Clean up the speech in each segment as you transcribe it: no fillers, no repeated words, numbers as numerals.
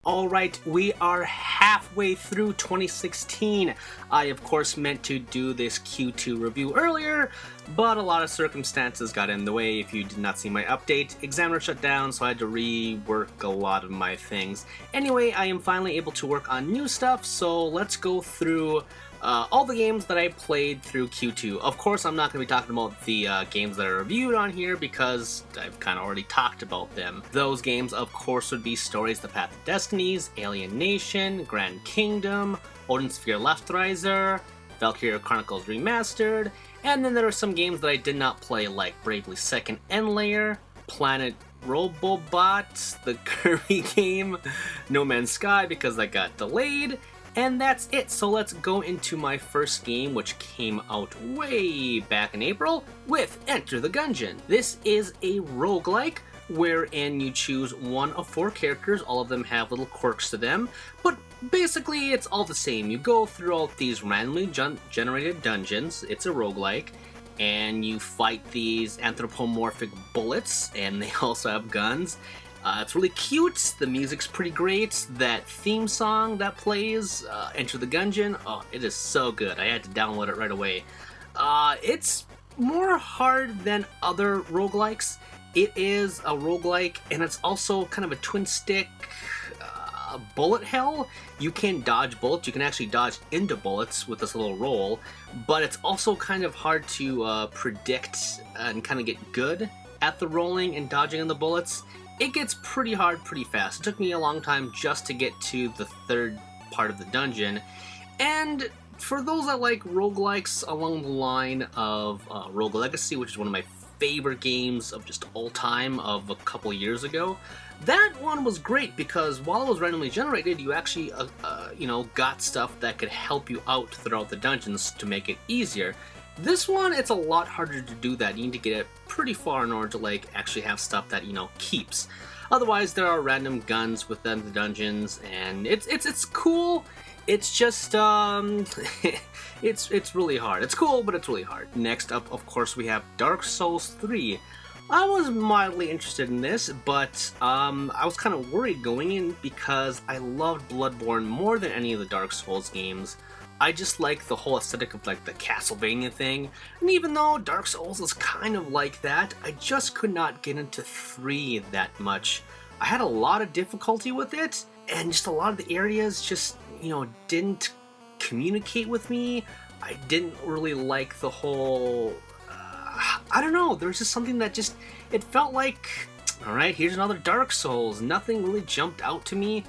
Alright, we are halfway through 2016. I, of course, meant to do this Q2 review earlier, but a lot of circumstances got in the way. If you did not see my update, examiner shut down, so I had to rework a lot of my things. Anyway, I am finally able to work on new stuff, so let's go through all the games that I played through Q2. Of course, I'm not going to be talking about the games that are reviewed on here because I've kind of already talked about them. Those games, of course, would be Stories, The Path of Destinies, Alienation, Grand Kingdom, Odin Sphere Leifthrasir, Valkyria Chronicles Remastered, and then there are some games that I did not play like Bravely Second Endlayer, Planet Robobot, the Kirby game, No Man's Sky because that got delayed, and that's it. So let's go into my first game, which came out way back in April, with Enter the Gungeon. This is a roguelike wherein you choose one of 4 characters. All of them have little quirks to them, but basically it's all the same. You go throughout these randomly generated dungeons. It's a roguelike, and you fight these anthropomorphic bullets, and they also have guns. It's really cute, the music's pretty great, that theme song that plays, Enter the Gungeon, oh, it is so good, I had to download it right away. It's more hard than other roguelikes. It is a roguelike, and it's also kind of a twin-stick bullet hell. You can dodge bullets, you can actually dodge into bullets with this little roll, but it's also kind of hard to predict and kind of get good at the rolling and dodging in the bullets. It gets pretty hard pretty fast. It took me a long time just to get to the 3rd part of the dungeon. And for those that like roguelikes along the line of Rogue Legacy, which is one of my favorite games of just all time of a couple years ago, that one was great because while it was randomly generated, you actually got stuff that could help you out throughout the dungeons to make it easier. This one, it's a lot harder to do that. You need to get it pretty far in order to actually have stuff that keeps. Otherwise, there are random guns within the dungeons, and it's cool. It's just it's really hard. It's cool, but it's really hard. Next up, of course, we have Dark Souls 3. I was mildly interested in this, but I was kind of worried going in because I loved Bloodborne more than any of the Dark Souls games. I just like the whole aesthetic of the Castlevania thing, and even though Dark Souls is kind of like that, I just could not get into 3 that much. I had a lot of difficulty with it, and just a lot of the areas just, didn't communicate with me. I didn't really like the whole, I don't know, there was just something that just, it felt like, alright, here's another Dark Souls. Nothing really jumped out to me.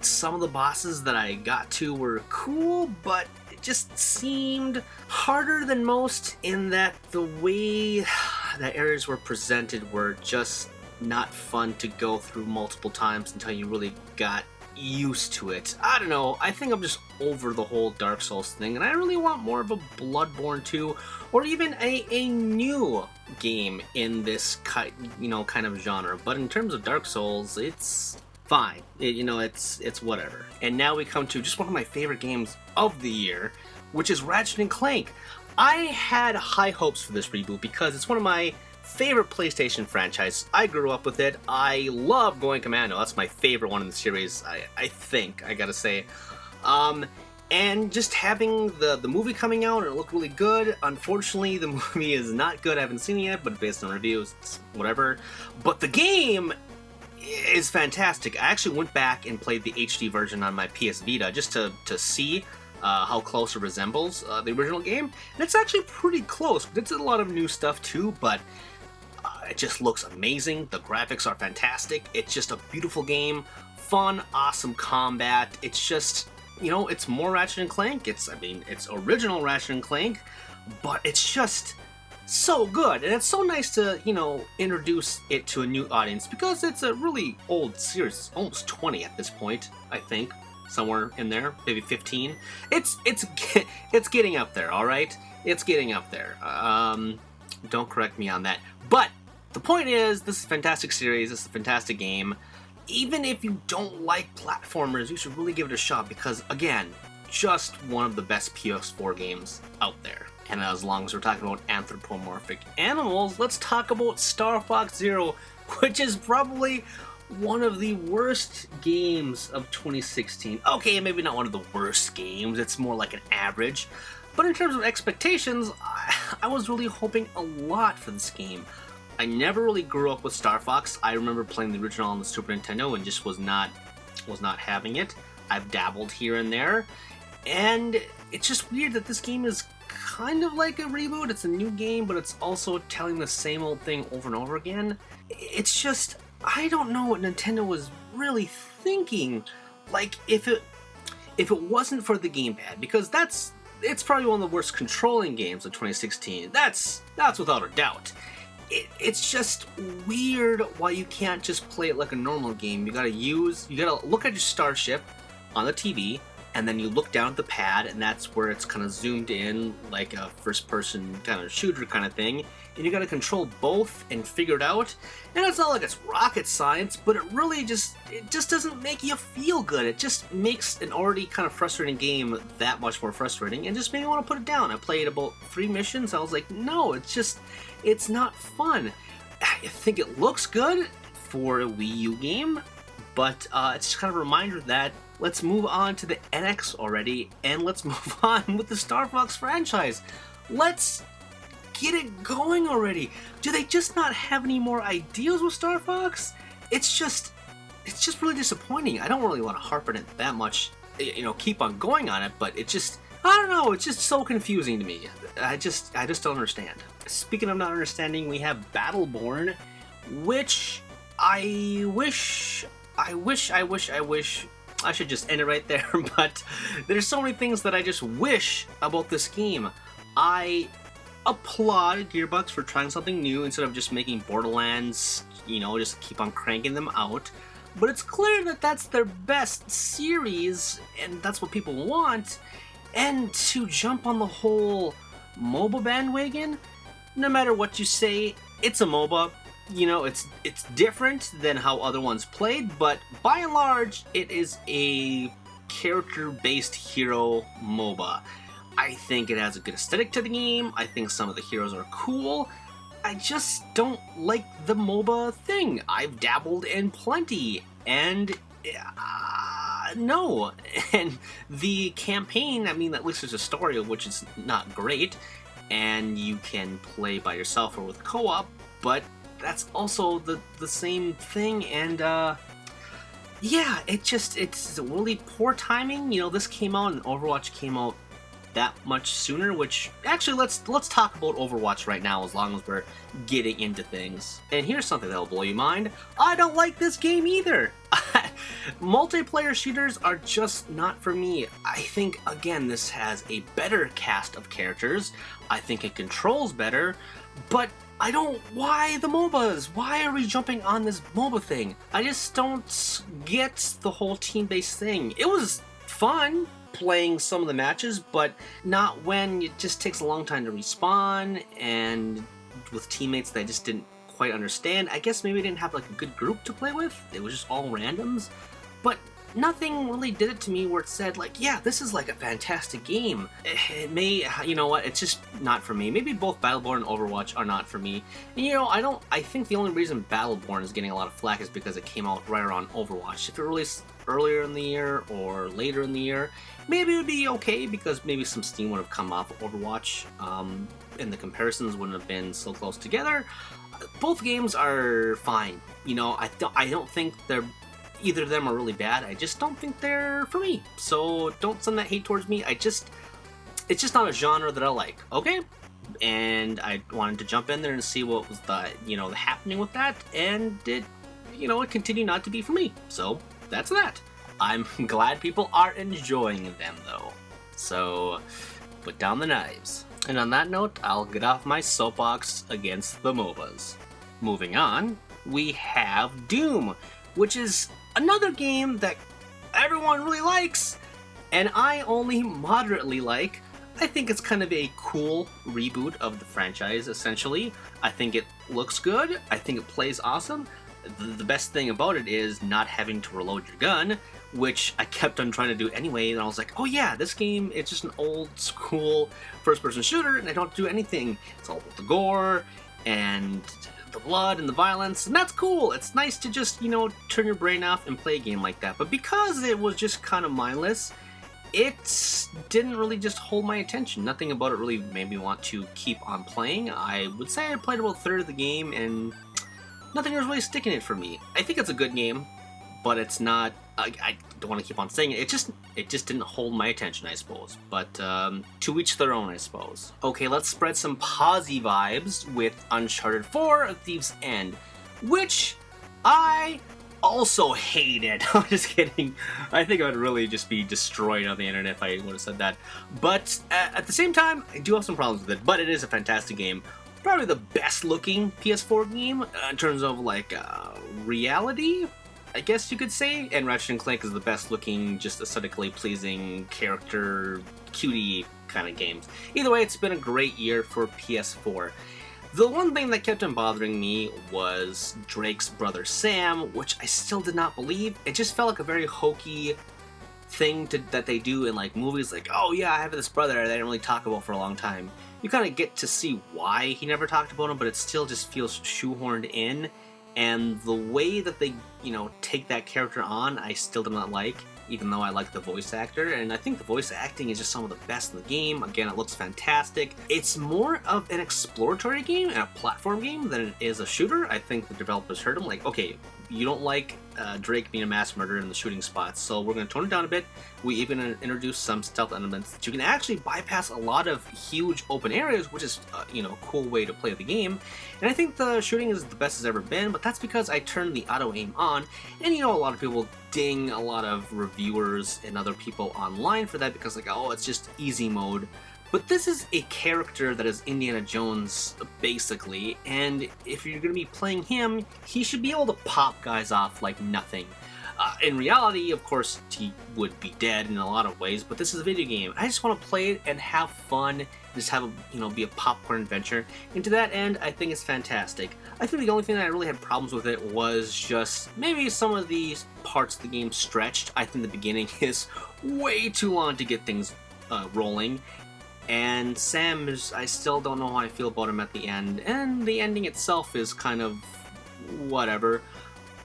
Some of the bosses that I got to were cool, but it just seemed harder than most in that the way that areas were presented were just not fun to go through multiple times until you really got used to it. I don't know, I think I'm just over the whole Dark Souls thing, and I really want more of a Bloodborne 2, or even a new game in this kind of genre. But in terms of Dark Souls, it's fine. It's whatever. And now we come to just one of my favorite games of the year, which is Ratchet and Clank. I had high hopes for this reboot because it's one of my favorite PlayStation franchise. I grew up with it. I love Going Commando. That's my favorite one in the series, I think, I gotta say. And just having the movie coming out, it looked really good. Unfortunately, the movie is not good. I haven't seen it yet, but based on reviews, it's whatever. But the game is fantastic. I actually went back and played the HD version on my PS Vita just to see how close it resembles the original game. And it's actually pretty close. It's a lot of new stuff too, but it just looks amazing. The graphics are fantastic. It's just a beautiful game. Fun, awesome combat. It's just, it's more Ratchet and Clank. It's original Ratchet and Clank, but it's just so good, and it's so nice to, introduce it to a new audience because it's a really old series, almost 20 at this point, I think, somewhere in there, maybe 15. It's getting up there, all right? It's getting up there. Don't correct me on that. But the point is, this is a fantastic series. This is a fantastic game. Even if you don't like platformers, you should really give it a shot because, again, just one of the best PS4 games out there. And as long as we're talking about anthropomorphic animals, let's talk about Star Fox Zero, which is probably one of the worst games of 2016. Okay, maybe not one of the worst games, it's more like an average. But in terms of expectations, I was really hoping a lot for this game. I never really grew up with Star Fox. I remember playing the original on the Super Nintendo and just was not having it. I've dabbled here and there, and it's just weird that this game is kind of like a reboot. It's a new game, but it's also telling the same old thing over and over again. It's just, I don't know what Nintendo was really thinking. Like, if it wasn't for the gamepad, because it's probably one of the worst controlling games of 2016. That's without a doubt. It's just weird why you can't just play it like a normal game. You gotta look at your starship on the TV, and then you look down at the pad, and that's where it's kind of zoomed in like a first-person kind of shooter kind of thing. And you gotta control both and figure it out. And it's not like it's rocket science, but it really just doesn't make you feel good. It just makes an already kind of frustrating game that much more frustrating, and just made me want to put it down. I played about 3 missions. I was like, no, it's not fun. I think it looks good for a Wii U game, but it's just kind of a reminder that let's move on to the NX already, and let's move on with the Star Fox franchise. Let's get it going already. Do they just not have any more ideas with Star Fox? It's just really disappointing. I don't really want to harp on it that much, keep on going on it, but I don't know, it's just so confusing to me. I just don't understand. Speaking of not understanding, we have Battleborn, which I wish I should just end it right there, but there's so many things that I just wish about this game. I applaud Gearbox for trying something new instead of just making Borderlands, just keep on cranking them out. But it's clear that that's their best series, and that's what people want. And to jump on the whole MOBA bandwagon, no matter what you say, it's a MOBA. It's different than how other ones played, but by and large, it is a character-based hero MOBA. I think it has a good aesthetic to the game. I think some of the heroes are cool. I just don't like the MOBA thing. I've dabbled in plenty, and no. And the campaign, at least there's a story of which is not great, and you can play by yourself or with co-op, but that's also the same thing, and yeah, it's really poor timing. This came out and Overwatch came out that much sooner, which actually let's talk about Overwatch right now as long as we're getting into things. And here's something that'll blow your mind. I don't like this game either. Multiplayer shooters are just not for me. I think, again, this has a better cast of characters. I think it controls better, but why the MOBAs? Why are we jumping on this MOBA thing? I just don't get the whole team-based thing. It was fun playing some of the matches, but not when it just takes a long time to respawn, and with teammates that I just didn't quite understand. I guess maybe I didn't have a good group to play with. It was just all randoms. But nothing really did it to me where it said, yeah, this is a fantastic game. It may, it's just not for me. Maybe both Battleborn and Overwatch are not for me. And I think the only reason Battleborn is getting a lot of flack is because it came out right around Overwatch. If it released earlier in the year or later in the year, maybe it would be okay, because maybe some steam would have come off of Overwatch, and the comparisons wouldn't have been so close together. Both games are fine. I don't think either of them are really bad. I just don't think they're for me. So don't send that hate towards me. It's just not a genre that I like. Okay? And I wanted to jump in there and see what was the happening with that, and it continued not to be for me. So that's that. I'm glad people are enjoying them though. So put down the knives. And on that note, I'll get off my soapbox against the MOBAs. Moving on, we have Doom, which is another game that everyone really likes, and I only moderately like. I think it's kind of a cool reboot of the franchise, essentially. I think it looks good. I think it plays awesome. the best thing about it is not having to reload your gun, which I kept on trying to do anyway, and I was like, oh yeah, this game, it's just an old school first-person shooter, and I don't do anything. It's all about the gore, and the blood, and the violence, and that's cool. It's nice to just, you know, turn your brain off and play a game like that. But because it was just kind of mindless, it didn't really just hold my attention. Nothing about it really made me want to keep on playing. I would say I played about a third of the game, and nothing was really sticking it for me. I think it's a good game, but it's not. I don't want to keep on saying it. It just didn't hold my attention, I suppose. But to each their own, I suppose. Okay, let's spread some posy vibes with Uncharted 4: A Thief's End, which I also hated. I'm just kidding. I think I would really just be destroyed on the internet if I would have said that. But at the same time, I do have some problems with it. But it is a fantastic game. Probably the best looking PS4 game in terms of like reality, I guess you could say. And Ratchet and Clank is the best looking, just aesthetically pleasing character, cutie kind of games. Either way, it's been a great year for PS4. The one thing that kept on bothering me was Drake's brother Sam, which I still did not believe. It just felt like a very hokey thing that they do in like movies, like, oh yeah, I have this brother that I didn't really talk about for a long time. You kind of get to see why he never talked about him, but it still just feels shoehorned in. And the way that they, you know, take that character on, I still do not like, even though I like the voice actor. And I think the voice acting is just some of the best in the game. Again, it looks fantastic. It's more of an exploratory game and a platform game than it is a shooter. I think the developers heard them, like, okay, you don't like Drake being a mass murderer in the shooting spots, so we're going to tone it down a bit. We even introduce some stealth elements that you can actually bypass a lot of huge open areas, which is, you know, a cool way to play the game. And I think the shooting is the best it's ever been, but that's because I turned the auto aim on, and you know, a lot of people ding a lot of reviewers and other people online for that because, like, oh, it's just easy mode. But this is a character that is Indiana Jones, basically, and if you're going to be playing him, he should be able to pop guys off like nothing. In reality, of course, he would be dead in a lot of ways, but this is a video game. I just want to play it and have fun, and just have a, you know, be a popcorn adventure. And to that end, I think it's fantastic. I think the only thing that I really had problems with it was just maybe some of these parts of the game stretched. I think the beginning is way too long to get things rolling. And Sam is, I still don't know how I feel about him at the end, and the ending itself is kind of whatever.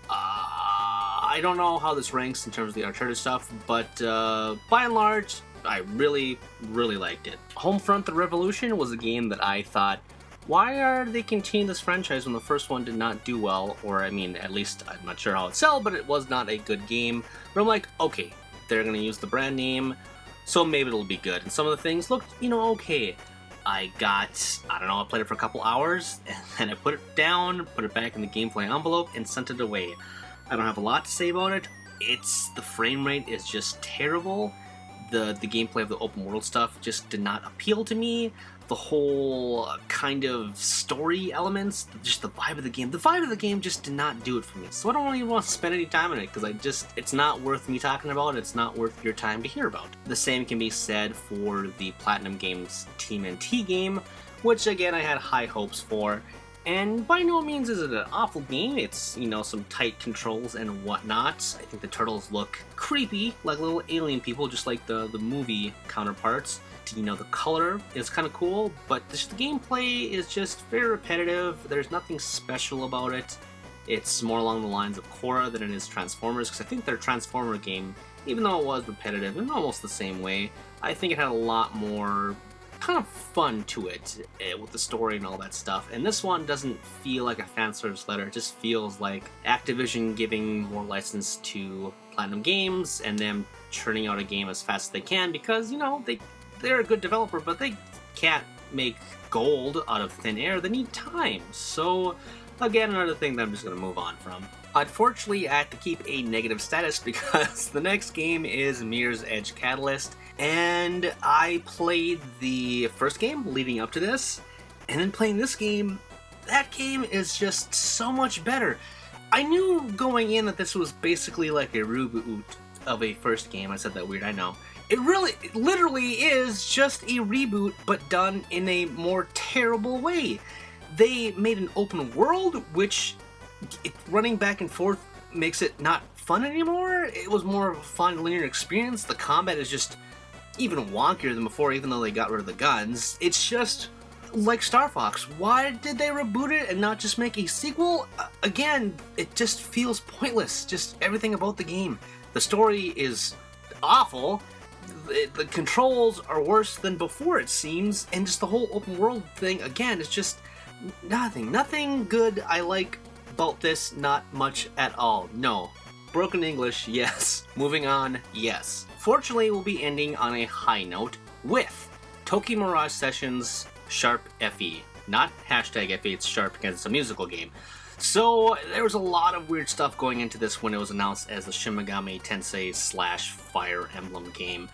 I don't know how this ranks in terms of the Uncharted stuff, but by and large, I really, really liked it. Homefront: The Revolution was a game that I thought, why are they continuing this franchise when the first one did not do well? Or, I mean, at least I'm not sure how it sold, but it was not a good game. But I'm like, okay, they're gonna use the brand name, so maybe it'll be good. And some of the things looked, you know, okay. I don't know, I played it for a couple hours, and then I put it down, put it back in the gameplay envelope, and sent it away. I don't have a lot to say about it. The frame rate is just terrible. The gameplay of the open world stuff just did not appeal to me. The whole kind of story elements, just the vibe of the game just did not do it for me. So I don't even want to spend any time on it, because it's not worth me talking about, it's not worth your time to hear about. The same can be said for the Platinum Games TMNT game, which again I had high hopes for. And by no means is it an awful game. It's, you know, some tight controls and whatnot. I think the turtles look creepy, like little alien people, just like the movie counterparts. You know, the color is kind of cool, but the gameplay is just very repetitive. There's nothing special about it. It's more along the lines of Korra than it is Transformers, because I think their Transformer game, even though it was repetitive in almost the same way, I think it had a lot more kind of fun to it with the story and all that stuff. And this one doesn't feel like a fan service letter. It just feels like Activision giving more license to Platinum Games and them churning out a game as fast as they can, because, you know, they're a good developer, but they can't make gold out of thin air. They need time. So again, another thing that I'm just going to move on from. Unfortunately, I have to keep a negative status because the next game is Mirror's Edge Catalyst, and I played the first game leading up to this, and then playing this game, that game is just so much better. I knew going in that this was basically like a reboot of a first game. I said that weird, I know. It literally is just a reboot, but done in a more terrible way. They made an open world, which running back and forth makes it not fun anymore. It was more of a fun linear experience. The combat is just even wonkier than before, even though they got rid of the guns. It's just like Star Fox. Why did they reboot it and not just make a sequel? Again, it just feels pointless. Just everything about the game. The story is awful. The controls are worse than before, it seems, and just the whole open world thing, again, is just nothing good I like about this, not much at all. No. Broken English, yes. Moving on, yes. Fortunately, we'll be ending on a high note with Tokyo Mirage Sessions Sharp FE. Not hashtag FE, it's Sharp because it's a musical game. So, there was a lot of weird stuff going into this when it was announced as the Shin Megami Tensei / Fire Emblem game.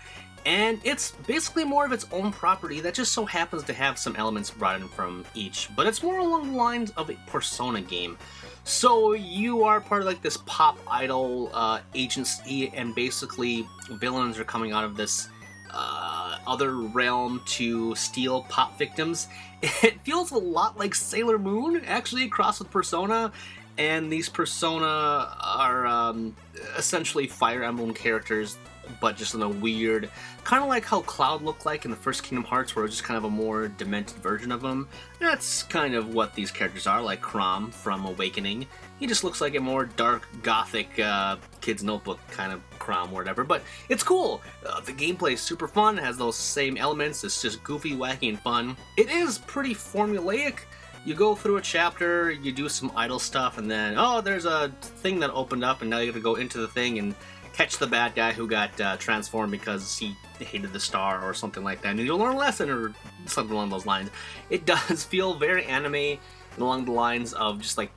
And it's basically more of its own property that just so happens to have some elements brought in from each, but it's more along the lines of a Persona game. So you are part of like this pop idol agency, and basically villains are coming out of this other realm to steal pop victims. It feels a lot like Sailor Moon, actually, crossed with Persona, and these Persona are essentially Fire Emblem characters, but just in a weird, kind of like how Cloud looked like in the first Kingdom Hearts, where it was just kind of a more demented version of him. That's kind of what these characters are, like Chrom from Awakening. He just looks like a more dark, gothic, kid's notebook kind of Chrom or whatever, but it's cool. The gameplay is super fun, it has those same elements, it's just goofy, wacky, and fun. It is pretty formulaic. You go through a chapter, you do some idle stuff, and then, oh, there's a thing that opened up, and now you gotta go into the thing and catch the bad guy who got transformed because he hated the star or something like that, and you'll learn a lesson or something along those lines. It does feel very anime along the lines of just like,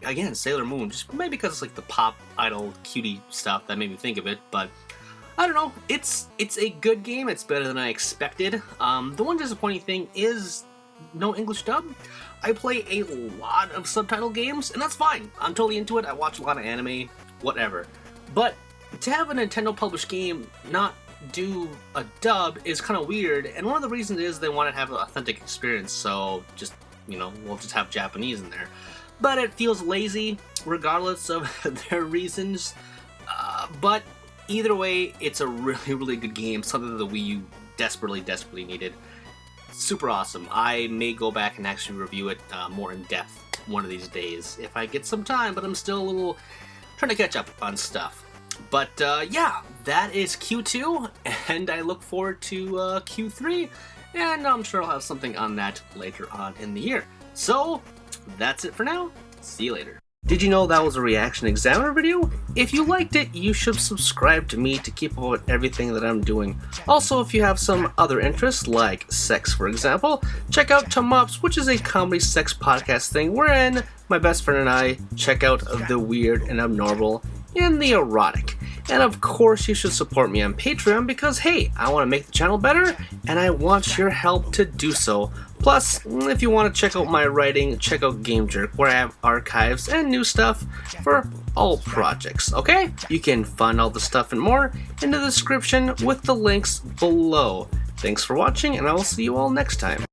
again, Sailor Moon, just maybe because it's like the pop idol cutie stuff that made me think of it, but I don't know, it's a good game. It's better than I expected. The one disappointing thing is no English dub. I play a lot of subtitle games, and that's fine. I'm totally into it. I watch a lot of anime, whatever. But to have a Nintendo published game not do a dub is kind of weird, and one of the reasons is they want to have an authentic experience, so just, you know, we'll just have Japanese in there. But it feels lazy, regardless of their reasons. But either way, it's a really good game, something that the Wii U desperately needed. Super awesome. I may go back and actually review it more in depth one of these days if I get some time, but I'm still a little trying to catch up on stuff. But yeah, that is Q2, and I look forward to Q3, and I'm sure I'll have something on that later on in the year. So, that's it for now. See you later. Did you know that was a Reaction Examiner video? If you liked it, you should subscribe to me to keep up with everything that I'm doing. Also, if you have some other interests, like sex for example, check out Tum Ups, which is a comedy sex podcast thing wherein my best friend and I check out the weird and abnormal and the erotic. And of course, you should support me on Patreon because, hey, I want to make the channel better, and I want your help to do so. Plus, if you want to check out my writing, check out Game Jerk, where I have archives and new stuff for all projects, okay? You can find all the stuff and more in the description with the links below. Thanks for watching, and I will see you all next time.